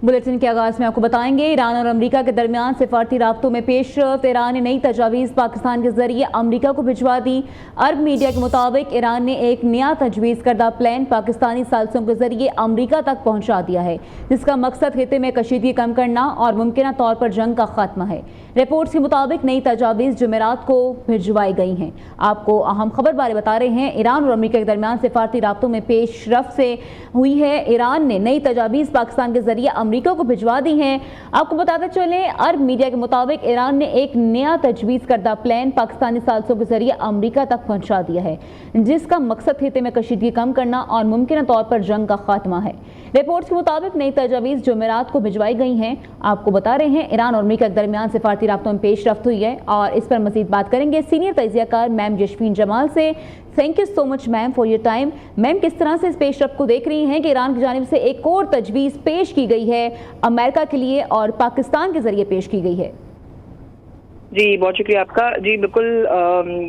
Bulletin के आगाज में आपको बताएंगे ईरान और अमेरिका के दरमियान सिफारती राब्तों में पेशरफ्त। ईरान ने नई तजावीज़ पाकिस्तान के जरिए अमेरिका को भिजवा दी। अरब मीडिया के मुताबिक ईरान ने एक नया तजवीज़ करदा प्लान पाकिस्तानी साजिशों के जरिए अमेरिका तक पहुंचा दिया है, जिसका मकसद खिते में कशीदगी कम करना और मुमकिन तौर पर जंग का खात्मा है। रिपोर्ट्स के मुताबिक नई तजावीज़ जुमेरात को भिजवाई गई हैं। आपको अहम खबर बारे बता रहे हैं। ईरान और अमेरिका के दरमियान सिफारती राब्तों में पेशरफ्त से हुई है। ईरान ने नई तजावीज़ पाकिस्तान के जरिए अमेरिका को भिजवा दी हैं। आपको बताते चलें, अरब मीडिया के मुताबिक ईरान ने एक नया तजवीज़ करदा प्लान पाकिस्तानी साजिशों के जरिए अमेरिका तक पहुंचा दिया है, जिसका मकसद खिते में कशीदगी कम करना और मुमकिन तौर पर जंग का खात्मा है। रिपोर्ट्स के मुताबिक नई तजावीज़ जुमेरात को भिजवाई गई हैं। आपको बता रहे हैं ईरान और अमेरिका के दरमियान सिफारती राब्तों में पेशरफ्त हुई है और इस पर मजीद बात करेंगे सीनियर तजियाकार मैम जशफीन जमाल से। Thank you so much ma'am for your time. Ma'am, किस तरह से इस पेशरफ्त को देख रही हैं कि ईरान की जानिब से एक और तजवीज़ पेश की गई है अमेरिका के लिए और पाकिस्तान के जरिए पेश की गई है? जी बहुत शुक्रिया आपका। जी बिल्कुल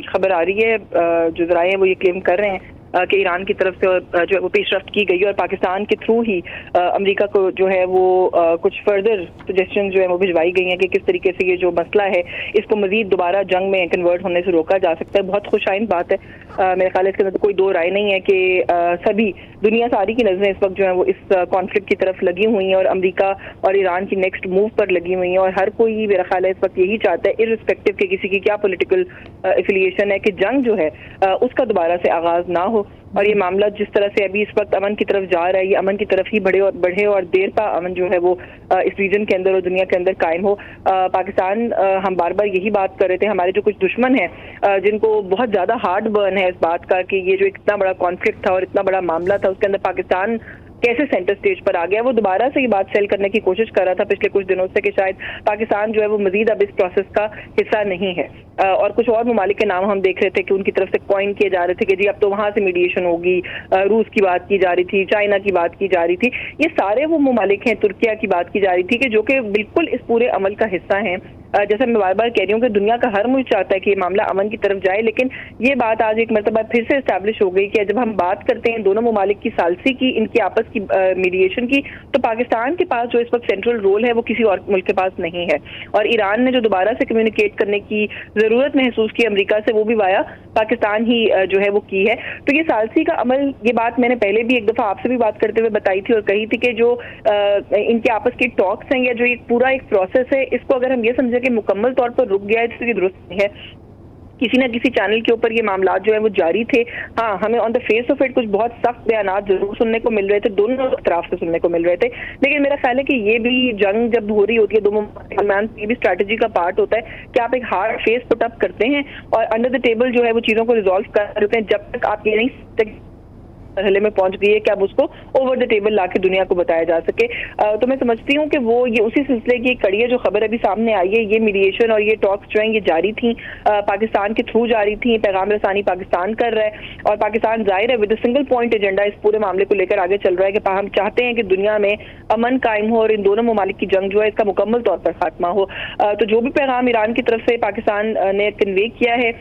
खबर आ रही है, जो ज़राए हैं वो ये क्लेम कर रहे हैं कि ईरान की तरफ से जो है वो पेशरफ्त की गई और पाकिस्तान के थ्रू ही अमेरिका को जो है वो कुछ फर्दर सजेशन जो है वो भिजवाई गई हैं कि किस तरीके से ये जो मसला है इसको मजीद दोबारा जंग में कन्वर्ट होने से रोका जा सकता है। बहुत खुशाइन बात है। मेरे ख्याल है इसके अंदर कोई दो राय नहीं है कि सभी दुनिया सारी की नज़रें इस वक्त जो है वो इस कॉन्फ्लिक्ट की तरफ लगी हुई हैं और अमेरिका और ईरान की नेक्स्ट मूव पर लगी हुई हैं और हर कोई मेरा ख्याल है इस वक्त यही चाहता है, इर्रिस्पेक्टिव के किसी की क्या पॉलिटिकल एफिलिएशन है, कि जंग जो है उसका दोबारा से आगाज ना हो। और ये मामला जिस तरह से अभी इस वक्त अमन की तरफ जा रहा है, ये अमन की तरफ ही बढ़े और देर पा अमन जो है वो इस रीजन के अंदर और दुनिया के अंदर कायम हो। पाकिस्तान, हम बार बार यही बात कर रहे थे, हमारे जो कुछ दुश्मन हैं जिनको बहुत ज़्यादा हार्ड बर्न है इस बात का कि ये जो इतना बड़ा कॉन्फ्लिक्ट था और इतना बड़ा मामला था उसके अंदर पाकिस्तान कैसे सेंटर स्टेज पर आ गया, वो दोबारा से ये बात सेल करने की कोशिश कर रहा था पिछले कुछ दिनों से कि शायद पाकिस्तान जो है वो मजीद अब इस प्रोसेस का हिस्सा नहीं है। और कुछ और ममालिक के नाम हम देख रहे थे कि उनकी तरफ से कॉइन किए जा रहे थे कि जी अब तो वहां से मीडिएशन होगी। रूस की बात की जा रही थी, चाइना की बात की जा रही थी, ये सारे वो ममालिक हैं, तुर्किया की बात की जा रही थी कि जो कि बिल्कुल इस पूरे अमल का हिस्सा हैं। जैसे मैं बार बार कह रही हूँ कि दुनिया का हर मुल्क चाहता है कि ये मामला अमन की तरफ जाए, लेकिन ये बात आज एक मरतबा फिर से इस्टेब्लिश हो गई कि जब हम बात करते हैं दोनों ममालिक की सालसी की, इनकी आपस की मीडिएशन की, तो पाकिस्तान के पास जो इस वक्त सेंट्रल रोल है वो किसी और मुल्क के पास नहीं है। और ईरान ने जो दोबारा से कम्युनिकेट करने की जरूरत महसूस की अमेरिका से, वो भी वाया पाकिस्तान ही जो है वो की है। तो ये सालसी का अमल, ये बात मैंने पहले भी एक दफ़ा आपसे भी बात करते हुए बताई थी और कही थी कि जो इनके आपस के टॉक्स हैं या जो एक पूरा एक प्रोसेस है, इसको अगर हम ये समझे कि मुकम्मल तौर पर रुक गया है तो ये दुरुस्त नहीं है। किसी न किसी चैनल के ऊपर ये मामला जो है वो जारी थे। हाँ, हमें on the face of it कुछ बहुत सख्त बयानात जरूर सुनने को मिल रहे थे, दोनों तरफ से सुनने को मिल रहे थे, लेकिन मेरा ख्याल है कि ये भी जंग जब हो रही होती है दोनों दरमियान, ये भी स्ट्रैटेजी का पार्ट होता है कि आप एक हार्ड फेस पुट अप करते हैं और अंडर द टेबल जो है वो चीज़ों को रिजॉल्व कर रहे होते हैं जब तक आप ये नहीं मरहले में पहुंच गई है कि अब उसको ओवर द टेबल लाके दुनिया को बताया जा सके। तो मैं समझती हूँ कि वो ये उसी सिलसिले की कड़ी है। जो खबर अभी सामने आई है, ये मीडिएशन और ये टॉक्स जो हैं ये जारी थी, पाकिस्तान के थ्रू जारी थी, पैगाम रसानी पाकिस्तान कर रहा है और पाकिस्तान जाहिर है with a single point agenda इस पूरे मामले को लेकर आगे चल रहा है कि हम चाहते हैं कि दुनिया में अमन कायम हो और इन दोनों ममालिक की जंग जो है इसका मुकम्मल तौर पर खात्मा हो। तो जो भी पैगाम ईरान की तरफ से पाकिस्तान ने कन्वे किया है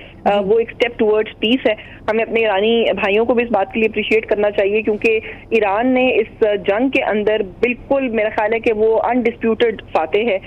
वो एक स्टेप टुवर्ड्स पीस है। हमें अपने ईरानी भाइयों को भी इस बात के लिए अप्रिशिएट करना चाहिए क्योंकि ईरान ने इस जंग के अंदर बिल्कुल, मेरा ख्याल है कि वो अनडिस्प्यूटेड फातेह है।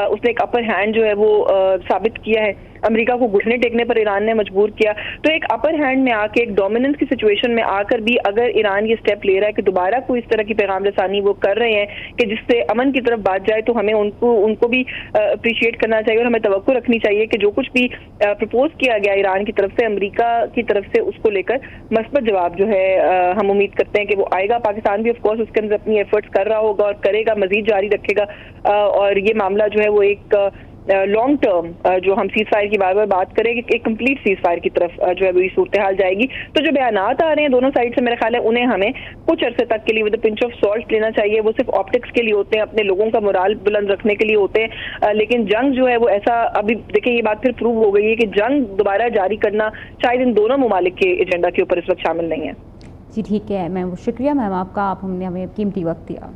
उसने एक अपर हैंड जो है वो साबित किया है। अमेरिका को घुटने टेकने पर ईरान ने मजबूर किया। तो एक अपर हैंड में आके, एक डोमिनेंस की सिचुएशन में आकर भी अगर ईरान ये स्टेप ले रहा है कि दोबारा कोई इस तरह की पैगाम रसानी वो कर रहे हैं कि जिससे अमन की तरफ बात जाए, तो हमें उनको भी अप्रिशिएट करना चाहिए और हमें तवक्को रखनी चाहिए कि जो कुछ भी प्रपोज किया गया ईरान की तरफ से, अमेरिका की तरफ से, उसको लेकर मस्बत जवाब जो है हम उम्मीद करते हैं कि वो आएगा। पाकिस्तान भी ऑफकोर्स उसके अंदर अपनी एफर्ट्स कर रहा होगा और करेगा, मजीद जारी रखेगा और ये मामला जो है वो एक लॉन्ग टर्म जो हम सीज फायर की बार बार बात करें कि एक कंप्लीट सीज फायर की तरफ जो है वो सूरत हाल जाएगी। तो जो बयानात आ रहे हैं दोनों साइड से, मेरा ख्याल है उन्हें हमें कुछ अरसे तक के लिए विद पिंच ऑफ सॉल्ट लेना चाहिए। वो सिर्फ ऑप्टिक्स के लिए होते हैं, अपने लोगों का मोराल बुलंद रखने के लिए होते हैं, लेकिन जंग जो है वो ऐसा, अभी देखिए ये बात फिर प्रूव हो गई है कि जंग दोबारा जारी करना शायद इन दोनों ममालिक के एजेंडा के ऊपर इस वक्त शामिल नहीं है। जी ठीक है मैम, शुक्रिया मैम आपका, आप हमने हमें कीमती वक्त दिया।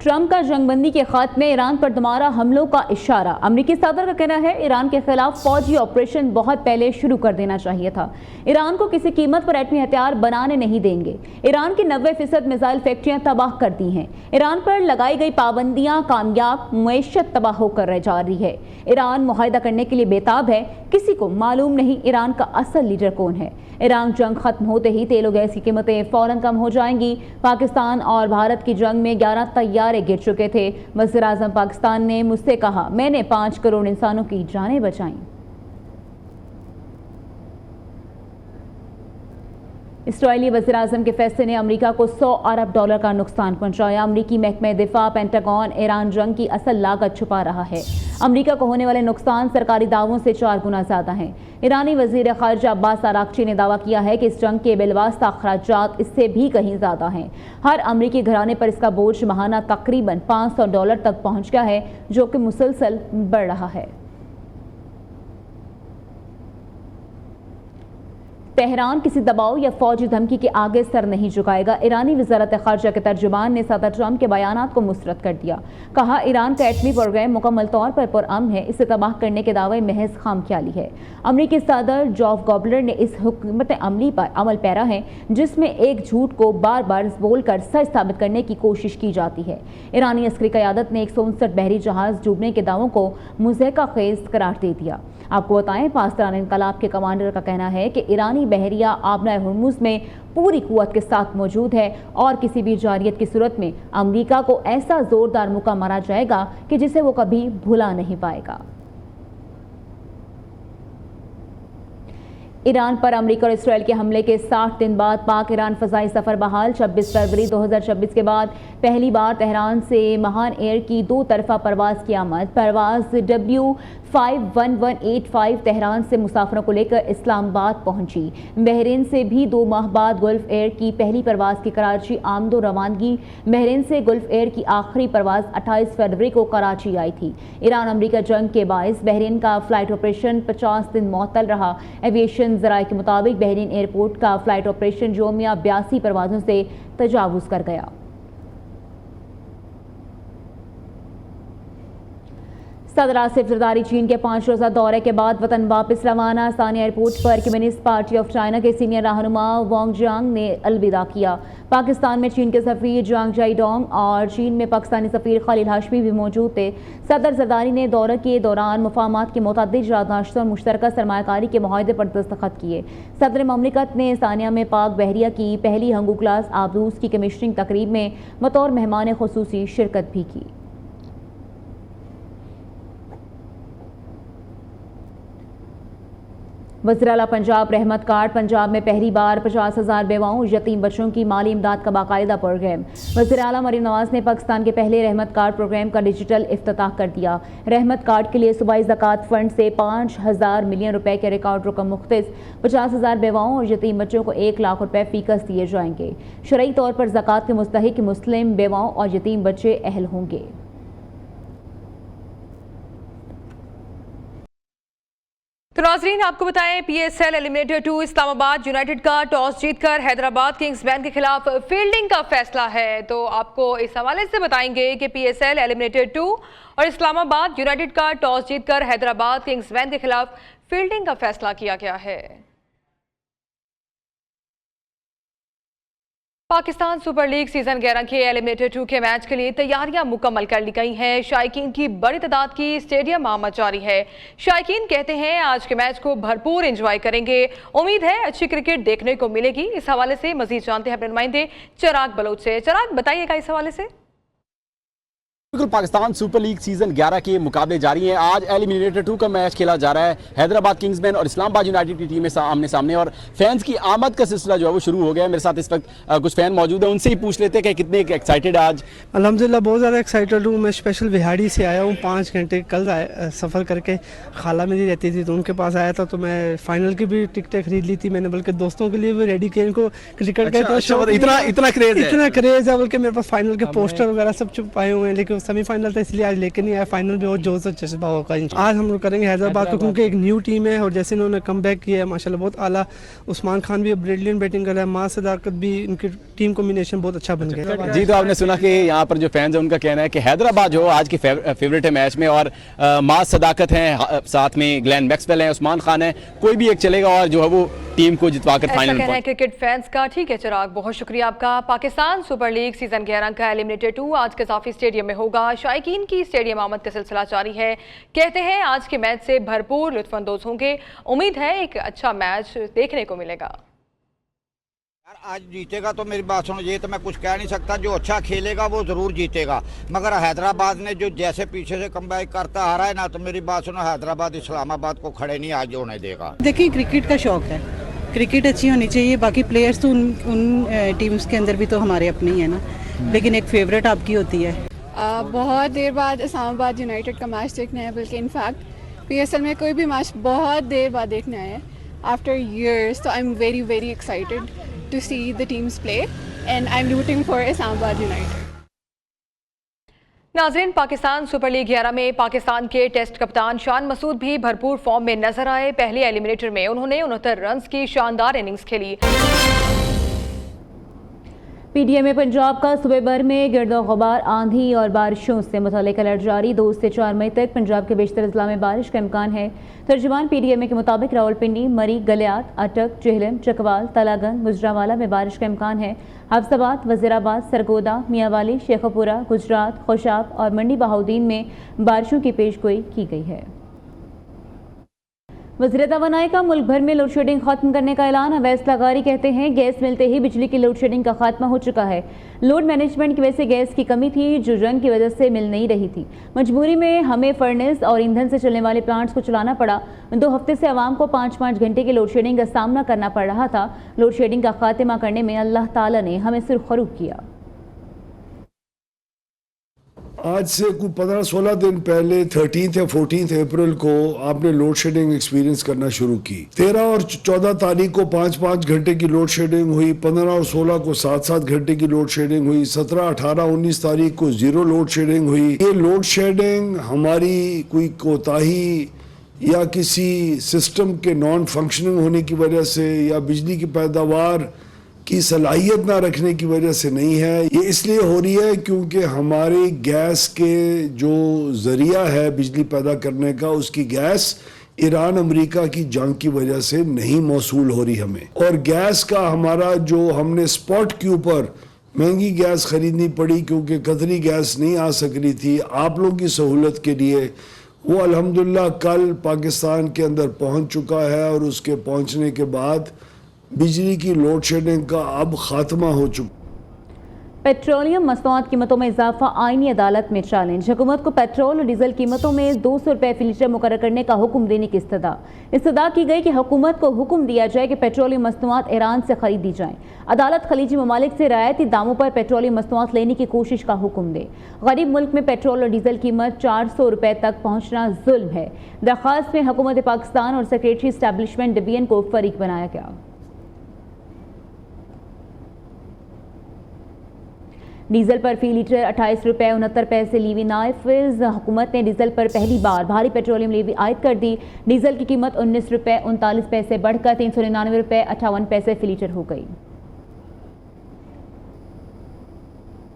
ट्रंप का जंगबंदी के खत में ईरान पर दोबारा हमलों का इशारा। अमरीकी सदर का कहना है ईरान के खिलाफ फौजी ऑपरेशन बहुत पहले शुरू कर देना चाहिए था। ईरान को किसी कीमत पर एटमी हथियार बनाने नहीं देंगे। ईरान की 90% मिसाइल फैक्ट्रियां तबाह कर दी हैं। ईरान पर लगाई गई पाबंदियां कामयाब, मईशत तबाह होकर रह जा रही है। ईरान मुआहदा करने के लिए बेताब है। किसी को मालूम नहीं ईरान का असल लीडर कौन है। ईरान जंग खत्म होते ही तेल और गैस की कीमतें फौरन कम हो जाएंगी। पाकिस्तान और भारत की जंग में 11 तैयारे गिर चुके थे। वज़ीर आज़म पाकिस्तान ने मुझसे कहा, मैंने 5 करोड़ इंसानों की जानें बचाईं। इसराइली वज़ीर आज़म के फैसले ने अमेरिका को $100 अरब का नुकसान पहुंचाया। अमेरिकी महकमे दिफा पेंटागन ईरान जंग की असल लागत छुपा रहा है। अमेरिका को होने वाले नुकसान सरकारी दावों से 4 गुना ज़्यादा हैं। ईरानी वज़ीर ख़ारिजा अब्बास आरागची ने दावा किया है कि इस जंग के बिलवास्ता अखराजात इससे भी कहीं ज़्यादा हैं। हर अमेरिकी घराने पर इसका बोझ माहाना तकरीबन $500 तक पहुँच गया है, जो कि मुसलसल बढ़ रहा है। तेहरान किसी दबाव या फौजी धमकी के आगे सर नहीं झुकाएगा। ईरानी वज़ारत ख़ारिजा के तर्जुमान ने सदर ट्रंप के बयानात को मुस्तरद कर दिया। कहा, ईरान का एटमी प्रोग्राम मुकम्मल तौर पर पुरअमन है। इसे तबाह करने के दावे महज खामख्याली है। अमरीकी सदर जोफ गॉबलर ने इस हुकूमत अमली पर अमल पैरा है जिसमें एक झूठ को बार बार बोलकर सच साबित करने की कोशिश की जाती है। ईरानी अस्करी क़यादत ने 159 बहरी जहाज़ डूबने के दावों को मुज़हका खेज़ करार दे दिया। आपको बताएं, पाकिस्तान इनकलाब के कमांडर का कहना है कि ईरानी बहरिया आबना हुर्मुज़ में पूरी कुव्वत के साथ मौजूद है और किसी भी जारियत की सूरत में अमेरिका को ऐसा जोरदार मुक्का मारा जाएगा कि जिसे वो कभी भुला नहीं पाएगा। ईरान पर अमेरिका और इसराइल के हमले के 60 दिन बाद पाक ईरान फ़ज़ाई सफ़र बहाल। 26 फरवरी 2026 के बाद पहली बार तेहरान से महान एयर की 2 तरफ़ा परवाज़ की आमद। परवाज़ W51185 तेहरान से मुसाफिरों को लेकर इस्लामाबाद पहुंची। बहरीन से भी 2 माह बाद गल्फ़ एयर की पहली परवाज़ की कराची आमदो रवानगी। बहरीन से गल्फ़ एयर की आखिरी परवाज़ 28 फरवरी को कराची आई थी। ईरान अमेरिका जंग के बायस बहरीन का फ़्लाइट ऑपरेशन 50 दिन मुअत्तल रहा। एविएशन ज़राए के मुताबिक बहरीन एयरपोर्ट का फ़्लाइट ऑपरेशन योमिया 82 परवाज़ों से तजावुज़ कर गया। सदर आसिफ ज़रदारी चीन के 5 रोज़ा दौरे के बाद वतन वापस रवाना। सानिया एयरपोर्ट पर कम्युनिस्ट पार्टी ऑफ चाइना के सीनियर रहनुमा वांग जियांग ने अलविदा किया। पाकिस्तान में चीन के सफ़ीर जांग जाइडोंग और चीन में पाकिस्तानी सफ़ीर खलील हाशमी भी मौजूद थे। सदर ज़रदारी ने दौरे के दौरान मुफाहमात के मुतअद्दिद याददाश्तों और मुश्तरका सरमायाकारी के मुआहदे पर दस्तखत किए। सदर ममलिकत ने सानिया में पाक बहरिया की पहली हंगू क्लास आबरूज की कमीशनिंग तकरीब में बतौर मेहमान खुसूसी शिरकत भी की। वज़ीर आला पंजाब रहमत कार्ड। पंजाब में पहली बार 50,000 बेवाओं यतीम बच्चों की माली इमदाद का बाकायदा प्रोग्राम। वज़ीर आला मरीम नवाज ने पाकिस्तान के पहले रहमत कार्ड प्रोग्राम का डिजिटल इफ्तिताह कर दिया। रहमत कार्ड के लिए सूबाई ज़कात फंड से 5,000 मिलियन रुपए के रिकॉर्ड रकम मुख्तस। 50,000 बेवाओं और यतीम बच्चों को 1 लाख रुपए फ़ीकस दिए जाएंगे। शरई तौर पर ज़कात के मुस्तहिक मुस्लिम बेवाओं और यतीम बच्चे अहल होंगे। तो नाज़रीन, आपको बताएं, PSL एलिमिनेटर 2 इस्लामाबाद यूनाइटेड का टॉस जीतकर हैदराबाद किंग्स बैंक के खिलाफ फील्डिंग का फैसला है। तो आपको इस हवाले से बताएंगे कि PSL एलिमिनेटर 2 और इस्लामाबाद यूनाइटेड का टॉस जीतकर हैदराबाद किंग्स बैंक के खिलाफ फील्डिंग का फैसला किया गया है। पाकिस्तान सुपर लीग सीजन 11 के एलिमिनेटर 2 के मैच के लिए तैयारियां मुकम्मल कर ली गई हैं। शायकीन की बड़ी तादाद की स्टेडियम आमद जारी है। शायकीन कहते हैं आज के मैच को भरपूर एंजॉय करेंगे। उम्मीद है अच्छी क्रिकेट देखने को मिलेगी। इस हवाले से मजीद जानते हैं अपने नुमाइंदे चिराग बलोच से। चिराग, बताइएगा इस हवाले से। बिल्कुल, पाकिस्तान सुपर लीग सीजन 11 के मुकाबले जारी हैं। आज एलिमिनेटर 2 का मैच खेला जा रहा है। हैदराबाद किंग्समैन और इस्लामाबाद यूनाइटेड की टीमें आमने सामने और फैंस की आमद का सिलसिला जो है वो शुरू हो गया है। मेरे साथ इस वक्त कुछ फैन मौजूद हैं, उनसे ही पूछ लेते हैं कि कितने एक्साइटेड है आज। अल्हम्दुलिल्लाह बहुत ज़्यादा एक्साइटेड हूँ। मैं स्पेशल बिहाड़ी से आया हूँ, 5 घंटे कल सफ़र करके। खाला मेरी रहती थी तो उनके पास आया था, तो मैं फाइनल की भी टिकटें खरीद ली थी मैंने, बल्कि दोस्तों के लिए भी रेडी किए। इनको क्रिकेट का इतना क्रेज है, बल्कि मेरे पास फाइनल के पोस्टर वगैरह सब छुपाए हुए हैं, लेकिन सेमीफाइनल था इसलिए आज लेके नहीं आया, फाइनल में और जोश और जज्बा होगा। आज हम लोग करेंगे हैदराबाद को, क्योंकि एक न्यू टीम है और जैसे इन्होंने कम बैक किया है माशाल्लाह बहुत आला। उस्मान खान भी ब्रिलियंट बैटिंग कर रहा है, माँ सदाकत भी, इनकी टीम कॉम्बिनेशन बहुत अच्छा बन गया। जी, तो आपने सुना कि यहाँ पर जो फैंस हैं उनका कहना है कि हैदराबाद जो आज की फेवरेट है मैच में, और माँ सदाकत हैं, साथ में ग्लेन मैक्सवेल हैं, उस्मान खान है, कोई भी एक चलेगा और जो है वो टीम को जितवाकर फाइनल में। कहना है क्रिकेट फैंस का। ठीक है चिराग, बहुत शुक्रिया आपका। पाकिस्तान सुपर लीग सीजन 11 का एलिमिनेटर 2 आज कज़ाफी स्टेडियम में होगा। शायकीन की स्टेडियम आमद का सिलसिला जारी है। कहते हैं आज के मैच से भरपूर लुत्फानंदोज होंगे। उम्मीद है एक अच्छा मैच देखने को मिलेगा। आज जीतेगा तो मेरी बात सुनो, ये तो मैं कुछ कह नहीं सकता, जो अच्छा खेलेगा वो ज़रूर जीतेगा, मगर हैदराबाद ने जो जैसे पीछे से कमबैक करता आ रहा है ना, तो मेरी बात सुनो, हैदराबाद इस्लामाबाद को खड़े नहीं आज होने देगा। देखिए क्रिकेट का शौक है, क्रिकेट अच्छी होनी चाहिए, बाकी प्लेयर्स तो उन टीम्स के अंदर भी तो हमारे अपने ही है ना, लेकिन एक फेवरेट आपकी होती है। बहुत देर बाद इस्लामाबाद यूनाइटेड का मैच देखना है, बल्कि इनफैक्ट PSL में कोई भी मैच बहुत देर बाद देखना है आफ्टर ईयर्स, तो I am very very excited to see the teams play and I'm rooting for Islamabad United. नाज़रीन, पाकिस्तान सुपर लीग 11 में पाकिस्तान के टेस्ट कप्तान शान मसूद भी भरपूर फॉर्म में नजर आए। पहले एलिमिनेटर में उन्होंने 69 रन्स की शानदार इनिंग्स खेली। PDM में पंजाब का सूबे भर में गिरदो गुबार, आंधी और बारिशों से मुतल्लिक अलर्ट जारी। 2 से 4 मई तक पंजाब के बेशतर अजला में बारिश का इम्कान है। तर्जुमान PDM के मुताबिक रावलपिंडी, मरी, गलियात, अटक, चिहलम, चकवाल, तलागंज, गुजरावाला में बारिश का इम्कान है। हफ्साबाद, वज़ीराबाद, सरगोदा, मियांवाली, शेखपुरा, गुजरात, खुशाब और मंडी बहाउद्दीन में बारिशों की पेशगोई की गई है। वज़ीर तवानाई का मुल्क भर में लोड शेडिंग खत्म करने का ऐलान। अवैस लगारी कहते हैं गैस मिलते ही बिजली की लोड शेडिंग का खात्मा हो चुका है। लोड मैनेजमेंट की वजह से गैस की कमी थी जो जंग की वजह से मिल नहीं रही थी। मजबूरी में हमें फर्नेस और ईंधन से चलने वाले प्लांट्स को चलाना पड़ा। 2 हफ्ते से आवाम को 5-5 घंटे की लोड शेडिंग का सामना करना पड़ रहा था। लोड शेडिंग का खात्मा करने में अल्लाह ताला ने हमें सुरखरू किया। आज से कुछ 15-16 दिन पहले 13 या 14 अप्रैल को आपने लोड शेडिंग एक्सपीरियंस करना शुरू की। 13 और 14 तारीख को 5-5 घंटे की लोड शेडिंग हुई। 15 और 16 को 7-7 घंटे की लोड शेडिंग हुई। 17, 18, 19 तारीख को 0 लोड शेडिंग हुई। ये लोड शेडिंग हमारी कोई कोताही या किसी सिस्टम के नॉन फंक्शनिंग होने की वजह से या बिजली की पैदावार की सलाहियत ना रखने की वजह से नहीं है। ये इसलिए हो रही है क्योंकि हमारी गैस के जो जरिया है बिजली पैदा करने का, उसकी गैस ईरान अमेरिका की जंग की वजह से नहीं मौसूल हो रही हमें। और गैस का हमारा जो हमने स्पॉट के ऊपर महंगी गैस खरीदनी पड़ी क्योंकि कतरी गैस नहीं आ सक रही थी आप लोगों की सहूलत के लिए, वो अल्हम्दुलिल्लाह कल पाकिस्तान के अंदर पहुंच चुका है। और उसके पहुंचने के बाद बिजली की लोड शेडिंग का अब खात्मा हो चुका। पेट्रोलियम मसनूआत कीमतों में इजाफा आईनी अदालत में चैलेंज। हुकूमत को पेट्रोल और डीजल कीमतों में 200 रुपये फी लीटर मुकर्रर करने का हुक्म देने की इस्तदा की गई कि हुकूमत को हुक्म दिया जाए कि पेट्रोलियम मसनूआत ईरान से खरीदी जाएं। अदालत खलीजी ममालिक से रियायती दामों पर पेट्रोलियम मसनूआत लेने की कोशिश का हुक्म दे। गरीब मुल्क में पेट्रोल और डीजल कीमत 400 रुपये तक पहुँचना जुल्म है। दरख्वास्त में हुकूमत पाकिस्तान और सेक्रेटरी इस्टेब्लिशमेंट डिवीजन को फरीक बनाया गया। डीजल पर फी लीटर 28 रुपये 69 पैसे लीवी नाइफिज। हुकूमत ने डीजल पर पहली बार भारी पेट्रोलियम लीवी आयद कर दी। डीजल की कीमत 19 रुपये 39 पैसे बढ़कर 399 रुपये 58 पैसे फी लीटर हो गई।